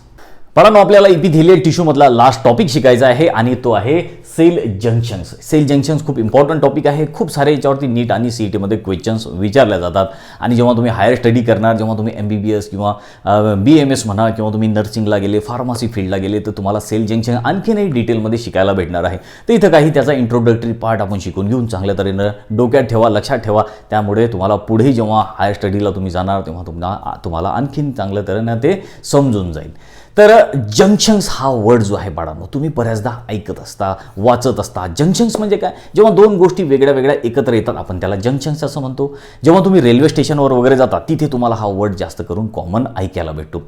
A: बाळांनो आपल्याला इपिथेलियल टिश्यू मधला लास्ट टॉपिक शिकायचा आहे आणि तो आहे सेल जंक्शन्स. सेल जंक्शन्स खूप इम्पॉर्टंट टॉपिक आहे. खूप सारे याच्यावरती नीट आणि CET मध्ये क्वेश्चन्स विचारल्या जातात. आणि जेव्हा तुम्ही हायर स्टडी करणार, जेव्हा तुम्ही MBBS किंवा BMS म्हणा किंवा तुम्ही नर्सिंगला गेले, फार्मसी फील्डला गेले तर तुम्हाला सेल जंक्शन आणखीनही डिटेलमध्ये शिकायला भेटणार आहे. तर इथं काही त्याचा इंट्रोडक्टरी पार्ट आपण शिकून घेऊन चांगल्या तऱ्हेनं डोक्यात ठेवा, लक्षात ठेवा. त्यामुळे तुम्हाला पुढे जेव्हा हायर स्टडीला तुम्ही जाणार तेव्हा तुम्हाला आणखीन चांगल्या तऱ्हेनं ते समजून जाईल. तर जंक्शन्स हा वर्ड जो आहे बाळांनो तुम्ही बऱ्याचदा ऐकत असता, वाचत असता. जंक्शन्स म्हणजे काय, जेव्हा दोन गोष्टी वेगळ्या वेगळ्या एकत्र येतात आपण त्याला जंक्शन्स असं म्हणतो. जेव्हा तुम्ही रेल्वे स्टेशनवर वगैरे जाता तिथे तुम्हाला हा वर्ड जास्त करून कॉमन ऐकायला भेटतो.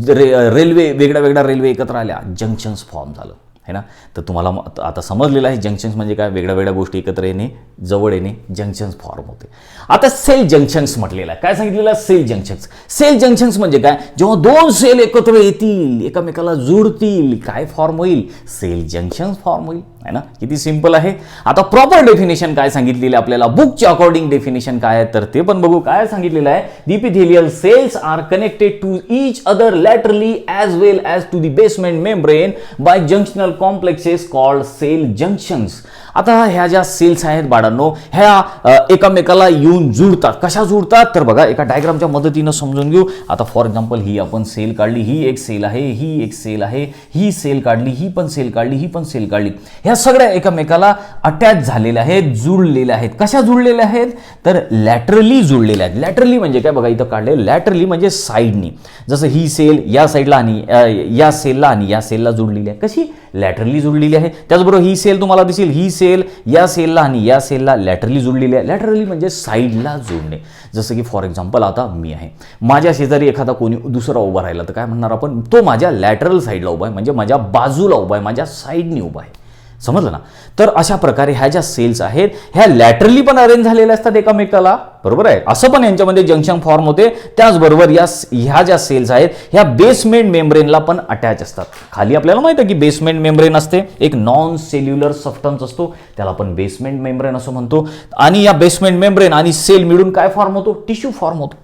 A: रेल्वे वेगळ्या वेगळ्या रेल्वे एकत्र आल्या, जंक्शन्स फॉर्म झालं, है ना. तर तुम्हाला आता समजलेलं आहे जंक्शन्स म्हणजे काय, वेगळ्या वेगळ्या गोष्टी एकत्र येणे, जवळ येणे, जंक्शन्स फॉर्म होते. आता सेल जंक्शन्स म्हटलेलं आहे, काय सांगितलेलं आहे, सेल जंक्शन्स. सेल जंक्शन्स म्हणजे काय, जेव्हा दोन सेल एकत्र येतील, एकमेकाला जुळतील, काय फॉर्म होईल, सेल जंक्शन्स फॉर्म होईल, है ना. किती सिंपल आहे. आता प्रॉपर डेफिनेशन काय सांगितलेलं आहे आपल्याला, बुकच्या अकॉर्डिंग डेफिनेशन काय आहे तर ते पण बघू. काय सांगितलेलं आहे, the epithelial cells are connected to each other laterally as well as to the basement membrane by junctional complexes called cell junctions. आता ह्या ज्या सेल्स आहेत बाळांनो ह्या एकमेकाला येऊन जुळतात. कशा जुळतात तर बघा एका डायग्रामच्या मदतीनं समजून घेऊ. आता फॉर एक्झाम्पल ही आपण सेल काढली, ही एक सेल आहे, ही एक सेल आहे, ही सेल काढली, ही पण सेल काढली, ही पण सेल काढली. ह्या सगळ्या एकमेकाला अटॅच झालेल्या आहेत, जुळलेल्या आहेत. कशा जुळलेल्या आहेत तर लॅटरली जुळलेल्या आहेत. लॅटरली म्हणजे काय बघा इथं काढले, लॅटरली म्हणजे साईडनी. जसं ही सेल या साईडला आणि या सेलला आणि या सेलला जुळलेली आहे. कशी, लॅटरली जुळलेली आहे. त्याचबरोबर ही सेल तुम्हाला दिसेल, ही सेल या सेलला आणि या सेलला लॅटरली जुळलेली आहे. लॅटरली म्हणजे साईडला जुळणे. जसं की फॉर एक्झाम्पल आता मी आहे, माझ्या शेजारी एखादा कोणी दुसरा उभा राहिला तर काय म्हणणार आपण, तो माझ्या लॅटरल साईडला उभा आहे, म्हणजे माझ्या बाजूला उभा आहे, माझ्या साईडनी उभा आहे. समजलं ना. तर अशा प्रकारे ह्या ज्या सेल्स आहेत ह्या लॅटरली पण अरेंज झालेल्या असतात एकमेकाला, बरोबर आहे. असं पण यांच्यामध्ये जंक्शन फॉर्म होते. त्याचबरोबर ह्या ज्या सेल्स आहेत ह्या बेसमेंट मेम्ब्रेनला पण अटॅच असतात. खाली आपल्याला माहिती आहे की बेसमेंट मेम्ब्रेन असते, एक नॉन सेल्युलर सबस्टन्स असतो, त्याला आपण बेसमेंट मेम्ब्रेन असं म्हणतो. आणि या बेसमेंट मेम्ब्रेन आणि सेल मिळून काय फॉर्म होतो, टिश्यू फॉर्म होतो.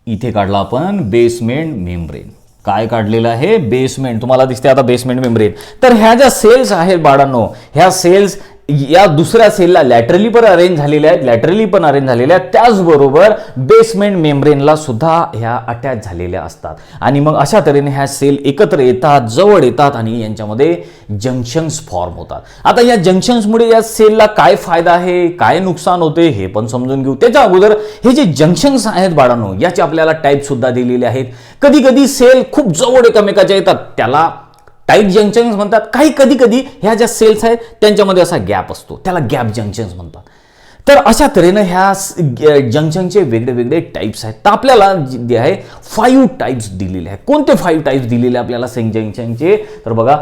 A: इथे काढला आपण बेसमेंट मेम्ब्रेन. काय काढलेलं आहे, बेसमेंट. तुम्हाला दिसते आता बेसमेंट मेम्ब्रेन. तर ह्या ज्या सेल्स आहेत बाळांनो ह्या सेल्स या दुसऱ्या सेलला लॅटरली पण अरेंज झालेल्या आहेत, त्याचबरोबर बेसमेंट मेम्ब्रेनला सुद्धा ह्या अटॅच झालेल्या असतात. आणि मग अशा तऱ्हेने ह्या सेल एकत्र येतात, जवळ येतात आणि यांच्यामध्ये जंक्शन्स फॉर्म होतात. आता या जंक्शन्समुळे या सेलला काय फायदा आहे, काय नुकसान होते हे पण समजून घेऊ. त्याच्या अगोदर हे जे जंक्शन्स आहेत बाळांनो, याचे आपल्याला टाईप सुद्धा दिलेले आहेत. कधी कधी सेल खूप जवळ एकमेकाच्या येतात, त्याला टाईट जंक्शन्स म्हणतात. कधी कधी ह्या ज्या सेल्स आहेत त्यांच्यामध्ये असा गॅप असतो, त्याला गॅप जंक्शन्स म्हणतात. तर अशा तऱ्हेनं ह्या जंक्शनचे वेगळे वेगळे टाईप्स आहेत. तर आपल्याला जे आहे 5 टाईप्स दिलेले आहेत. कोणते 5 टाईप्स दिलेले आपल्याला जंक्शनचे? तर बघा,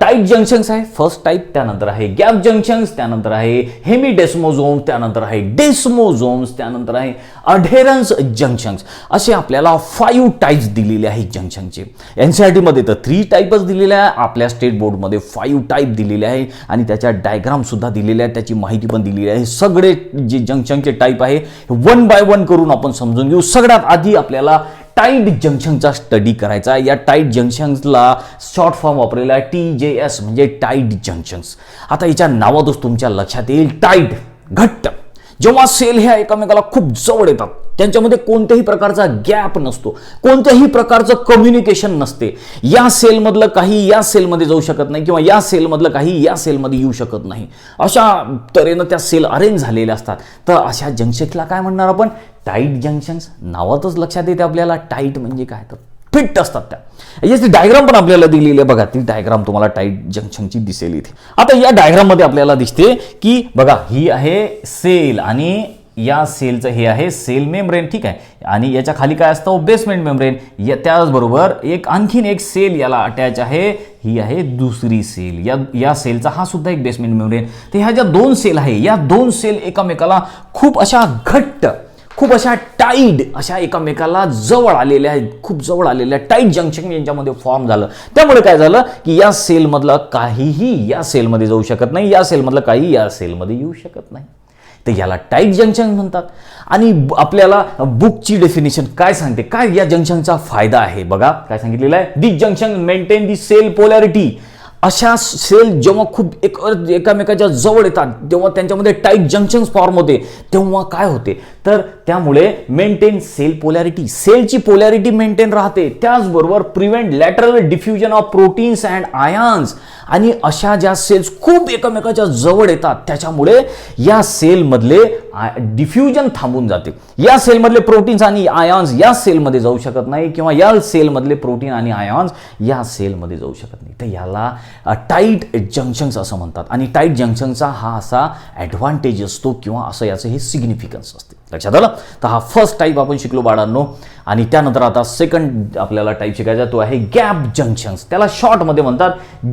A: टाईट जंक्शन्स आहे फर्स्ट टाईप, त्यानंतर आहे गॅप जंक्शन्स, त्यानंतर आहे हेमिडेस्मोझोम्स, त्यानंतर आहे डेस्मोझोम्स, त्यानंतर आहे अढेरन्स जंक्शन्स. असे आपल्याला 5 टाईप्स दिलेले आहेत जंक्शनचे. NCERT मध्ये तर 3 टाईपच दिलेले आहे, आपल्या स्टेट बोर्डमध्ये 5 टाईप दिलेले आहे आणि त्याच्या डायग्राम सुद्धा दिलेल्या आहेत, त्याची माहिती पण दिलेली आहे. सगळे जे जंक्शनचे टाईप आहे 1 बाय 1 करून आपण समजून घेऊ. सगळ्यात आधी आपल्याला टाईट जंक्शनचा स्टडी करायचा आहे. या टाईट जंक्शन्सला शॉर्ट फॉर्म वापरलेला आहे TJS, म्हणजे टाईट जंक्शन्स. आता याच्या नावातच तुमच्या लक्षात येईल टाईट, घट्ट. जेव्हा सेल ह्या एकमेकाला खूप जवळ येतात, त्यांच्यामध्ये कोणत्याही प्रकारचा गॅप नसतो, कोणत्याही प्रकारचं कम्युनिकेशन नसते. या सेलमधलं काही या सेलमध्ये जाऊ शकत नाही किंवा या सेलमधलं काही या सेलमध्ये येऊ शकत नाही. अशा तऱ्हेनं त्या सेल अरेंज झालेल्या असतात. तर अशा जंक्शनला काय म्हणणार आपण? Tight junctions. नावातच लक्षात येते आपल्याला टाईट म्हणजे काय, तर फिट असतात त्या. याची डायग्राम पण आपल्याला दिलेली आहे बघा, ती डायग्राम तुम्हाला टाईट जंक्शनची दिसेल इथे. आता या डायग्राम मध्ये आपल्याला दिसते की बघा, ही आहे सेल आणि या सेलचं हे आहे सेल मेम्ब्रेन, ठीक आहे. आणि याच्या खाली काय असतं? Basement membrane. त्याचबरोबर आणखीन एक सेल याला अटॅच आहे, ही आहे दुसरी सेल. या सेलचा हा सुद्धा एक बेसमेंट मेम्ब्रेन. तर ह्या ज्या 2 सेल आहे, या 2 सेल एकमेकाला खूप अशा घट्ट, खूप अशा टाईट, अशा एकमेकाला जवळ आलेल्या आहेत, खूप जवळ आलेल्या टाईट जंक्शन यांच्यामध्ये फॉर्म झालं. त्यामुळे काय झालं की या सेलमधलं काहीही या सेलमध्ये जाऊ शकत नाही, या सेलमधलं काही या सेलमध्ये येऊ शकत नाही. तर याला टाईट जंक्शन म्हणतात. आणि आपल्याला बुकची डेफिनेशन काय सांगते, काय या जंक्शनचा फायदा आहे? बघा काय सांगितलेलं आहे, this junction maintain the cell polarity. अशा सेल जेव्हा खूप एकामेकाच्या जवळ येतात, तेव्हा त्यांच्यामध्ये टाईट जंक्शन्स फॉर्म होते. तेव्हा काय होते, तर त्यामुळे मेंटेन सेल पोलॅरिटी, सेलची पोलॅरिटी मेंटेन राहते. त्याचबरोबर prevent lateral diffusion of proteins and ions. आणि अशा ज्या सेल्स खूप एकमेकाच्या जवळ येतात, त्याच्यामुळे या सेलमधले डिफ्युजन थांबून जाते. या सेलमधले प्रोटीन्स आणि आयन्स या सेलमध्ये जाऊ शकत नाही किंवा या सेलमधले प्रोटीन आणि आयन्स या सेलमध्ये जाऊ शकत नाही. तर याला टाईट जंक्शन्स असं म्हणतात. आणि टाईट जंक्शनचा हा असा ॲडव्हान्टेज असतो किंवा असं याचं हे सिग्निफिकन्स असते. लक्षात आलं? तर हा फर्स्ट टाईप आपण शिकलो बाळांनो. आणि त्यानंतर आता सेकंड आपल्याला टाईप शिकायचा, तो आहे गॅप जंक्शन्स. त्याला शॉर्टमध्ये म्हणतात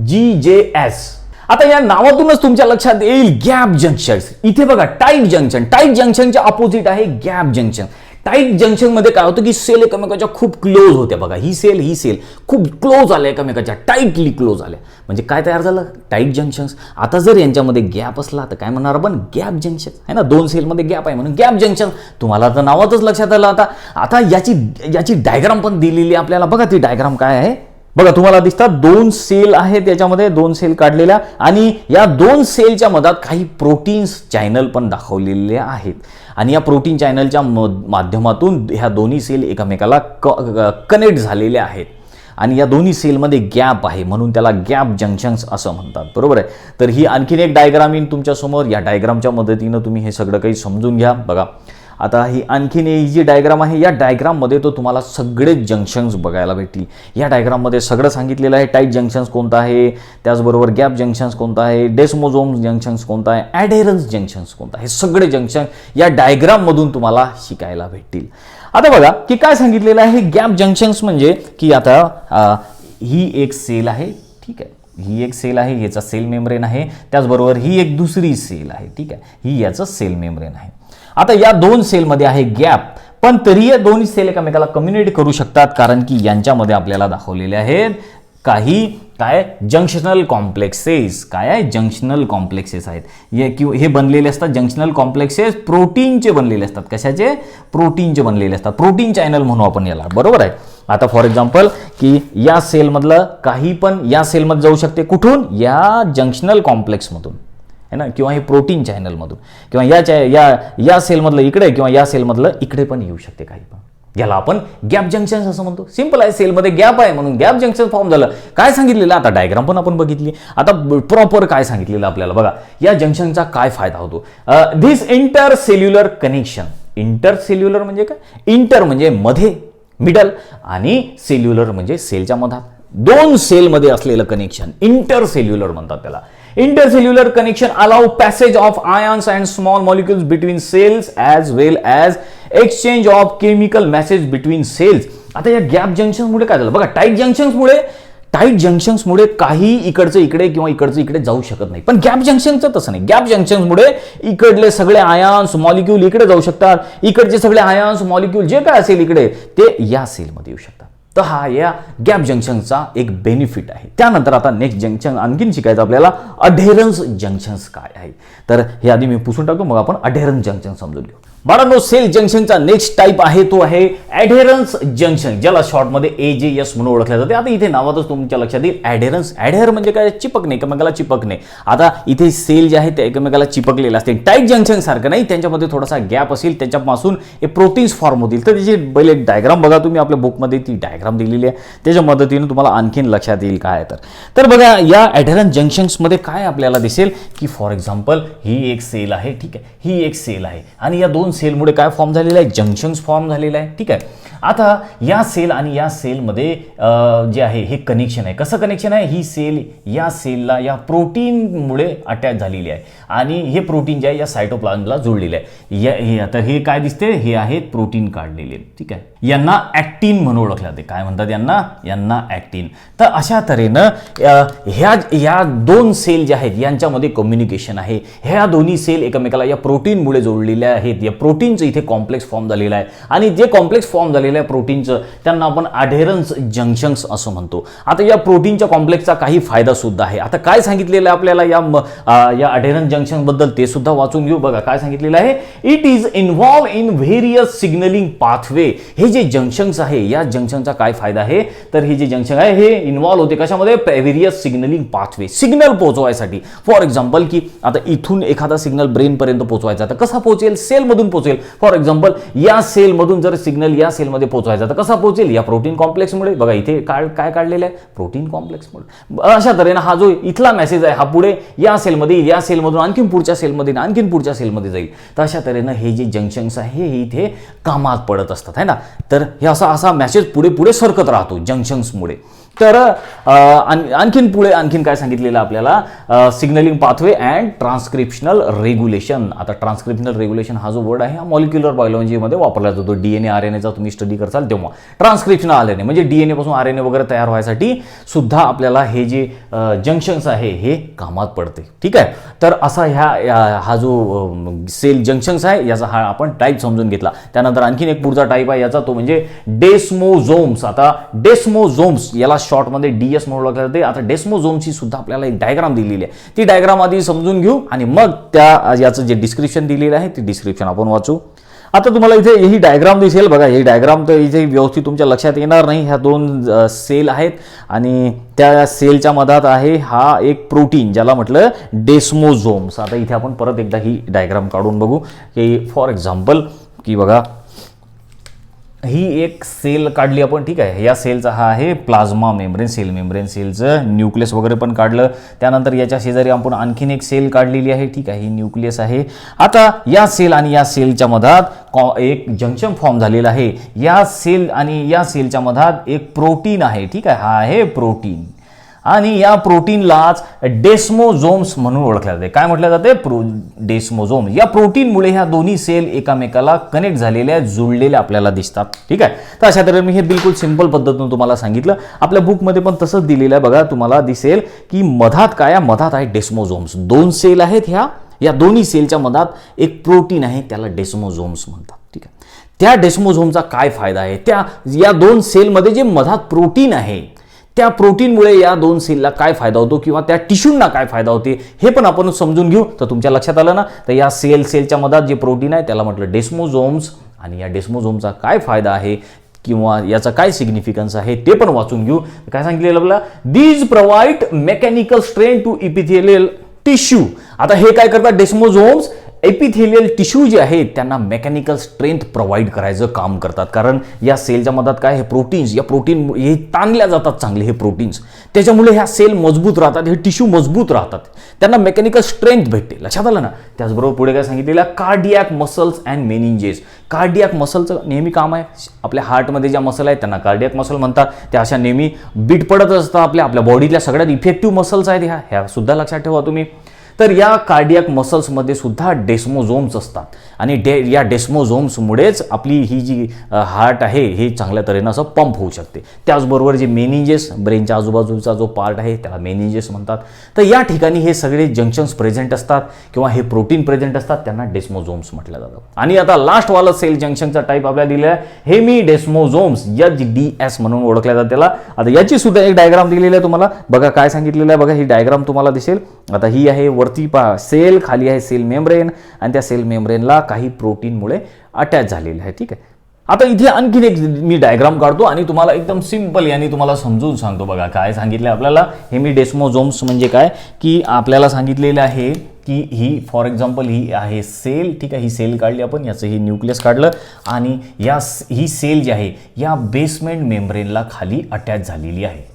A: GJS. आता या नावातूनच तुमच्या लक्षात येईल गॅप जंक्शन्स. इथे बघा टाईट जंक्शन, टाईट जंक्शनच्या अपोजिट आहे गॅप जंक्शन. टाईट जंक्शन मध्ये काय होतं की सेल एकमेकाच्या खूप क्लोज होत्या. बघा ही सेल खूप क्लोज आल्या एकमेकाच्या, टाईटली क्लोज आल्या. म्हणजे काय तयार झालं? Tight junctions. आता जर यांच्यामध्ये गॅप असला तर काय म्हणणार आपण? गॅप जंक्शन आहे ना, 2 सेलमध्ये गॅप आहे म्हणून गॅप जंक्शन. तुम्हाला तर नावातच लक्षात आलं. आता याची डायग्राम पण दिलेली आपल्याला. बघा ती डायग्राम काय आहे. बघा तुम्हाला दिसतात 2 सेल आहेत, याच्यामध्ये 2 सेल काढलेल्या आणि या 2 सेलच्या मधात काही प्रोटीन्स चॅनल पण दाखवलेले आहेत. आणि या प्रोटीन चॅनलच्या माध्यमातून ह्या दोन्ही सेल एकमेकाला कनेक्ट झालेल्या आहेत. आणि या दोन्ही सेलमध्ये गॅप आहे म्हणून त्याला गॅप जंक्शन्स असं म्हणतात. बरोबर आहे. तर ही आणखीन एक डायग्राम येईल तुमच्या समोर. या डायग्रामच्या मदतीनं तुम्ही हे सगळं काही समजून घ्या. बघा आता ही आणखीन ही जी डायग्राम आहे, या डायग्राममध्ये तो तुम्हाला सगळे जंक्शन्स बघायला भेटतील. या डायग्राममध्ये सगळं सांगितलेलं आहे. टाईट जंक्शन्स कोणता आहे, त्याचबरोबर गॅप जंक्शन्स कोणता आहे, डेस्मोझोम जंक्शन्स कोणता आहे, ॲडेरन्स जंक्शन्स कोणता आहे, हे सगळे जंक्शन या डायग्राममधून तुम्हाला शिकायला भेटतील. आता बघा की काय सांगितलेलं आहे. गॅप जंक्शन्स म्हणजे की आता ही एक सेल आहे, ठीक आहे, ही एक सेल आहे, याचा सेल मेम्ब्रेन आहे. त्याचबरोबर ही एक दुसरी सेल आहे, ठीक आहे, ही याचं सेल मेम्ब्रेन आहे. आता या 2 सेलमध्ये आहे गॅप, पण तरी या दोन्ही सेल एकमेकाला कम्युनिकेट करू शकतात, कारण की यांच्यामध्ये आपल्याला दाखवलेले आहेत काही काय जंक्शनल कॉम्प्लेक्सेस. काय आहे? जंक्शनल कॉम्प्लेक्सेस आहेत. हे बनलेले असतात जंक्शनल कॉम्प्लेक्सेस प्रोटीनचे बनलेले असतात. कशाचे? प्रोटीनचे बनलेले असतात. प्रोटीन चॅनल म्हणू आपण याला. बरोबर आहे. आता फॉर एक्झाम्पल की या सेलमधलं काही पण या सेलमध्ये जाऊ शकते. कुठून? या जंक्शनल कॉम्प्लेक्समधून. है ना, किंवा हे प्रोटीन चॅनलमधून किंवा या सेलमधलं इकडे किंवा या सेलमधलं इकडे पण येऊ शकते काही पण. याला आपण गॅप जंक्शन असं म्हणतो. सिंपल आहे, सेलमध्ये गॅप आहे म्हणून गॅप जंक्शन फॉर्म झालं. काय सांगितलेलं आता डायग्राम पण आपण बघितली. आता प्रॉपर काय सांगितलेलं आपल्याला बघा, या जंक्शनचा काय फायदा होतो. This inter cellular connection. Inter cellular म्हणजे काय, इंटर म्हणजे मध्ये, मिडल, आणि सेल्युलर म्हणजे सेलच्या मधात, दोन सेलमध्ये असलेलं कनेक्शन इंटर सेल्युलर म्हणतात त्याला. Intercellular connection allow passage of ions and small molecules between cells as well as exchange of chemical message between cells. आता या गॅप जंक्शन मुळे काय झालं बघा, टाईट जंक्शन्समुळे काही इकडचं इकडे किंवा इकडचं इकडे जाऊ शकत नाही. पण गॅप जंक्शनचं तसं नाही. गॅप जंक्शनमुळे इकडले सगळे आयन्स मॉलिक्यूल इकडे जाऊ शकतात, इकडचे सगळे आयन्स मॉलिक्यूल जे काय असेल इकडे ते या सेलमध्ये येऊ शकतात. तर हा या गॅप जंक्शनचा एक बेनिफिट आहे. त्यानंतर आता नेक्स्ट जंक्शन आणखीन शिकायचं आपल्याला, अढेरन्स जंक्शन्स काय आहे. तर हे आधी मी पुसून टाकतो, मग आपण अढेरन्स जंक्शन समजून घेऊ. बाळांनो, सेल जंक्शनचा नेक्स्ट टाईप आहे तो आहे ॲढेरन्स जंक्शन, ज्याला शॉर्टमध्ये AJS म्हणून ओळखले जाते. आता इथे नावातच तुमच्या लक्षात येईल ॲढेरन्स. ॲढेर म्हणजे काय, चिपकणे, एकमेकाला चिपकणे. आता इथे सेल जे आहे ते एकमेकाला चिपकलेले असते. टाईट जंक्शन सारखं नाही, त्यांच्यामध्ये थोडासा गॅप असेल, त्याच्यापासून हे प्रोटीन्स फॉर्म होतील. तर त्याची पहिले डायग्राम बघा तुम्ही, आपल्या बुकमध्ये ती डायग्राम दिलेली आहे, त्याच्या मदतीने तुम्हाला आणखीन लक्षात येईल काय. तर बघा, या ॲढेरन्स जंक्शन्समध्ये काय आपल्याला दिसेल की फॉर एक्झाम्पल ही एक सेल आहे, ठीक आहे, ही एक सेल आहे, आणि या दोन सेलमुळे काय फॉर्म झालेलं आहे, जंक्शन्स फॉर्म झालेलं आहे, ठीक आहे. आता या सेल आणि या सेलमध्ये जे आहे हे कनेक्शन आहे. कसं कनेक्शन आहे, ही सेल या सेलला या प्रोटीनमुळे अटॅच झालेली आहे, आणि हे प्रोटीन जे आहे या सायटोप्लाझमला जोडलेलं आहे. आता हे काय दिसते, हे आहेत प्रोटीन काढलेले, ठीक आहे. यांना ॲक्टिन म्हणून ओळखलं जाते. काय म्हणतात यांना ॲक्टिन. तर अशा तऱ्हेनं ह्या दोन सेल ज्या आहेत यांच्यामध्ये कम्युनिकेशन आहे. ह्या दोन्ही सेल एकमेकाला या प्रोटीनमुळे जोडलेल्या आहेत. या प्रोटीनचं इथे कॉम्प्लेक्स फॉर्म झालेलं आहे, आणि जे कॉम्प्लेक्स फॉर्म झालेलं आहे प्रोटीनचं त्यांना आपण ॲढेरन्स जंक्शन्स असं म्हणतो. आता या प्रोटीनच्या कॉम्प्लेक्सचा काही फायदा सुद्धा आहे. आता काय सांगितलेलं आहे आपल्याला या ॲढेरन्स जंक्शन बद्दल ते सुद्धा वाचून घेऊ. बघा काय सांगितलेलं आहे, it is involve in various signalling pathway. हे जे जंक्शन्स आहे या जंक्शनचा काय फायदा आहे, तर हे जे जंक्शन आहे हे इन्व्हॉल्व होते कशामध्ये, व्हेरियस सिग्नलिंग पाथवे, सिग्नल पोहोचवायसाठी. फॉर एक्झाम्पल की आता इथून एखादा सिग्नल ब्रेन पर्यंत पोहोचवायचा, तर कसा पोहोचेल, सेलमधून पोहोचेल. फॉर एक्झाम्पल या सेलमधून जर सिग्नल या सेलमध्ये पोहोचवायचा तर कसा पोहोचेल, या प्रोटीन कॉम्प्लेक्समुळे. बघा इथे काय काढलेलं आहे, प्रोटीन कॉम्प्लेक्समुळे. अशा तऱ्हेनं हा जो इथला मेसेज आहे हा पुढे या सेलमध्ये, या सेलमधून आणखीन पुढच्या सेलमध्ये, आणखीन पुढच्या सेलमध्ये जाईल. तर अशा तऱ्हेनं हे जे जंक्शन्स आहे हे इथे कामात पडत असतात, है ना. तर हे असा मेसेज पुढे सरकत राहतो जंक्शन्समुळे. तर आणखीन काय सांगितलेलं आपल्याला, signalling pathway and transcriptional regulation. आता ट्रान्सक्रिप्शनल रेग्युलेशन हा जो वर्ड आहे हा मॉलिक्युलर बायोलॉजीमध्ये वापरला जातो. DNA RNAचा तुम्ही स्टडी करसाल तेव्हा ट्रान्सक्रिप्शनल RNA म्हणजे DNA पासून RNA वगैरे तयार व्हायसाठी सुद्धा आपल्याला हे जे जंक्शन्स आहे हे कामात पडते, ठीक आहे. तर असा हा जो सेल जंक्शन्स आहे याचा हा आपण टाईप समजून घेतला. त्यानंतर आणखीन एक पुढचा टाईप आहे याचा, तो म्हणजे डेस्मोझोम्स. आता डेस्मोझोम्स याला शॉर्टमध्ये DS म्हणून ओळखले जाते. आता डेस्मोझोमची सुद्धा आपल्याला एक डायग्राम दिलेली आहे, ती डायग्राम आधी समजून घेऊ आणि मग याचं जे डिस्क्रिप्शन दिलेलं आहे ते डिस्क्रिप्शन आपण वाचू. आता तुम्हाला इथे ही डायग्राम दिसेल बघा. ही डायग्राम तर इथे व्यवस्थित तुमच्या लक्षात येणार नाही. ह्या दोन सेल आहेत आणि त्या सेलच्या मधात आहे हा एक प्रोटीन ज्याला म्हटलं डेस्मोझोम्स. आता इथे आपण परत एकदा ही डायग्राम काढून बघू की फॉर एक्झाम्पल की बघा ही एक सेल काढली आपण, ठीक आहे. या सेलचा हा आहे प्लाझ्मा मेम्ब्रेन सेलचं न्यूक्लियस वगैरे पण काढलं. त्यानंतर याच्या शेजारी आपण आणखीन एक सेल काढलेली आहे, ठीक आहे. ही न्यूक्लियस आहे. आता या सेल आणि या सेलच्या मधात एक जंक्शन फॉर्म झालेला आहे. या सेल आणि या सेलच्या मधात एक प्रोटीन आहे, ठीक आहे. हा आहे प्रोटीन, आणि या प्रोटीनलाच डेस्मोझोम्स म्हणून ओळखले जाते. काय म्हटलं जाते, डेस्मोझोम. या प्रोटीनमुळे ह्या दोन्ही सेल एकामेकाला कनेक्ट झालेल्या जुळलेल्या आपल्याला दिसतात, ठीक आहे. तर अशा तऱ्हेने मी हे बिलकुल सिंपल पद्धतीने तुम्हाला सांगितलं. आपल्या बुकमध्ये पण तसंच दिलेलं आहे बघा. तुम्हाला दिसेल की मधात काय, मधात आहे डेस्मोझोम्स. दोन सेल आहेत या दोन्ही सेलच्या मधात एक प्रोटीन आहे, त्याला डेस्मोझोम्स म्हणतात, ठीक आहे. त्या डेस्मोझोमचा काय फायदा आहे, या दोन सेलमध्ये जे मधात प्रोटीन आहे त्या प्रोटीनमुळे या दोन सेलला काय फायदा होतो किंवा त्या टिश्यूंना काय फायदा होते हे पण आपण समजून घेऊ. तर तुमच्या लक्षात आलं ना. तर या सेलच्या मधात जे प्रोटीन आहे त्याला म्हटलं डेस्मोझोम्स, आणि या डेस्मोझोमचा काय फायदा आहे किंवा याचा काय सिग्निफिकन्स आहे ते पण वाचून घेऊ. काय सांगितलेलं आपल्याला, these provide mechanical strength to epithelial tissue. आता हे काय करतात, डेस्मोझोम्स एपिथेलियल टिश्यू जे आहेत त्यांना मेकॅनिकल स्ट्रेंथ प्रोव्हाइड करायचं काम करतात. कारण या सेलच्या मधात काय हे प्रोटीन्स, या प्रोटीन हे ताणल्या जातात चांगले हे प्रोटीन्स, त्याच्यामुळे ह्या सेल मजबूत राहतात, हे टिश्यू मजबूत राहतात, त्यांना मेकॅनिकल स्ट्रेंथ भेटते. लक्षात आलं ना. त्याचबरोबर पुढे काय सांगितलेलं, cardiac muscles and meninges. Cardiac मसलचं नेहमी काम आहे, आपल्या हार्टमध्ये ज्या मसल आहेत त्यांना कार्डियाक मसल म्हणतात, त्या अशा नेहमी बीट पडत असतात. आपल्या बॉडीतल्या सगळ्यात इफेक्टिव्ह मसल्स आहेत ह्या सुद्धा लक्षात ठेवा तुम्ही. तर या कार्डियाक मसल्समध्ये सुद्धा डेस्मोझोम्स असतात आणि या डेस्मोझोम्समुळेच आपली ही जी हार्ट आहे हे चांगल्या तऱ्हेनं असं पंप होऊ शकते. त्याचबरोबर जे मेनिंजेस, ब्रेनच्या आजूबाजूचा जो पार्ट आहे त्याला मेनिंजेस म्हणतात. तर या ठिकाणी हे सगळे जंक्शन्स प्रेझेंट असतात किंवा हे प्रोटीन प्रेझेंट असतात, त्यांना डेस्मोझोम्स म्हटलं जातं. आणि आता लास्टवाला सेल जंक्शनचा टाईप आपल्याला दिलेला आहे हेमीडेस्मोझोम्स, HDS म्हणून ओळखल्या जातात त्याला. आता याची सुद्धा एक डायग्राम दिलेली आहे तुम्हाला, बघा काय सांगितलेलं आहे, बघा ही डायग्राम तुम्हाला दिसेल. आता ही आहे वरती पहा सेल, खाली आहे सेल मेम्ब्रेन आणि त्या सेल मेम्ब्रेनला काही प्रोटीनमुळे अटॅच झालेले आहे. ठीक आहे. आता इथे आणखीन एक मी डायग्राम काढतो आणि तुम्हाला एकदम सिंपल याने तुम्हाला समजून सांगतो. बघा काय सांगितलं आपल्याला, हेमीडेस्मोझोम्स म्हणजे काय की आपल्याला सांगितलेलं आहे की ही फॉर एक्झाम्पल ही आहे सेल. ठीक आहे, ही सेल काढली आपण, याचं हे न्यूक्लियस काढलं आणि ही सेल जी आहे या बेसमेंट मेम्ब्रेनला खाली अटॅच झालेली आहे.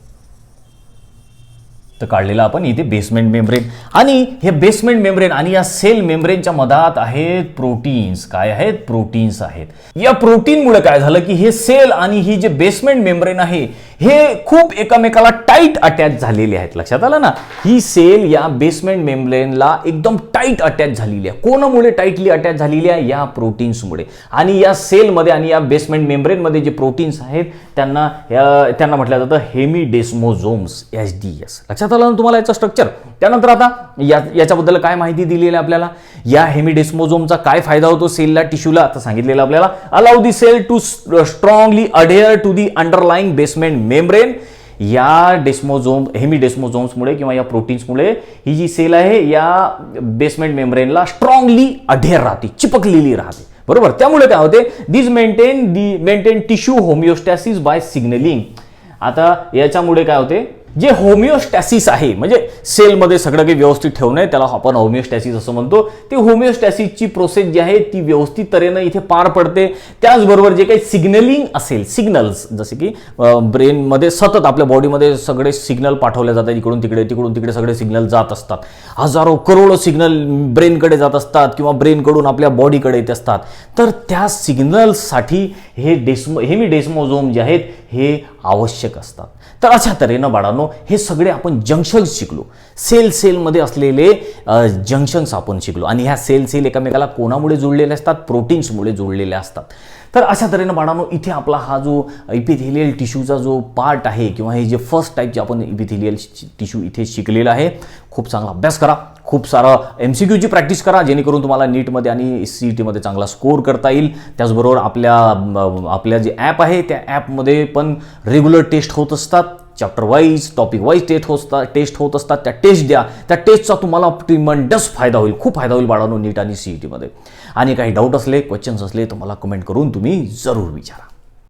A: तर काढलेला आपण इथे बेसमेंट मेम्ब्रेन आणि हे बेसमेंट मेम्ब्रेन आणि या सेल मेम्ब्रेनच्या मधात आहेत प्रोटीन्स. काय आहेत? प्रोटीन्स आहेत. या प्रोटीनमुळे काय झालं की हे सेल आणि ही जे बेसमेंट मेम्ब्रेन आहे हे खूप एकमेकाला टाईट अटॅच झालेले आहेत. लक्षात आलं ना. ही सेल या बेसमेंट मेम्ब्रेनला एकदम टाईट अटॅच झालेली आहे. कोणामुळे टाईटली अटॅच झालेली आहे? या प्रोटीन्समुळे. आणि या सेलमध्ये आणि या बेसमेंट मेम्ब्रेनमध्ये जे प्रोटीन्स आहेत त्यांना म्हटलं जातं हेमीडेस्मोझोम्स, HDS. लक्षात आलं ना तुम्हाला याचं स्ट्रक्चर. त्यानंतर आता याच्याबद्दल काय माहिती दिलेली आहे आपल्याला, या हेमीडेस्मोझोमचा काय फायदा होतो सेलला, टिश्यूला, आता सांगितलेलं आपल्याला, allow the cell to strongly adhere to the underlying basement membrane. या हेमीडेस्मोझोम्समुळे किंवा या प्रोटीन्समुळे ही जी सेल आहे या बेसमेंट मेम्ब्रेनला स्ट्रॉंगली अडेअर राहते, चिपकलेली राहते. बरोबर. त्यामुळे काय होते, this maintain tissue homeostasis by signalling. आता याच्यामुळे काय होते, जे होमिओस्टॅसिस आहे म्हणजे सेलमध्ये सगळं काही व्यवस्थित ठेवणं त्याला आपण होमिओस्टॅसिस असं म्हणतो. ते होमिओस्टॅसिसची प्रोसेस जी आहे ती व्यवस्थित तऱ्हेनं इथे पार पडते. त्याचबरोबर जे काही सिग्नलिंग असेल, सिग्नल्स जसे की ब्रेनमध्ये सतत आपल्या बॉडीमध्ये सगळे सिग्नल पाठवले जातात, इकडून तिकडे सगळे सिग्नल जात असतात. हजारो करोडो सिग्नल ब्रेनकडे जात असतात किंवा ब्रेनकडून आपल्या बॉडीकडे येत असतात. तर त्या सिग्नल्ससाठी हे हेमीडेस्मोझोम जे आहेत हे आवश्यक असतात. तर अशा तऱ्हेनं बाळांनो हे सगळे आपण जंक्शन्स शिकलो, सेलमध्ये असलेले जंक्शन्स आपण शिकलो. आणि ह्या सेल एकमेकाला कोणामुळे जुळलेले असतात? प्रोटीन्समुळे जुळलेले असतात. तर अशा तऱ्हेनं बाळांनो इथे आपला हा जो इपिथेलियल टिश्यूचा जो पार्ट आहे किंवा हे जे फर्स्ट टाईपचे आपण इपिथेलियल टिश्यू इथे शिकलेलं आहे. खूप चांगला अभ्यास करा, खूप सारा MCQची प्रॅक्टिस करा, जेणेकरून तुम्हाला नीटमध्ये आणि CETमध्ये चांगला स्कोर करता येईल. त्याचबरोबर आपल्या जे ॲप आहे त्या ॲपमध्ये पण रेग्युलर टेस्ट होत असतात, chapter wise, topic wise test होत असतात. त्या टेस्ट द्या, त्या टेस्टचा तुम्हाला ट्रिमंडस फायदा होईल, खूप फायदा होईल बाळांनो नीट आणि CETमध्ये. आणि काही डाऊट असले, क्वेश्चन्स असले तर मला कमेंट करून तुम्ही जरूर विचारा.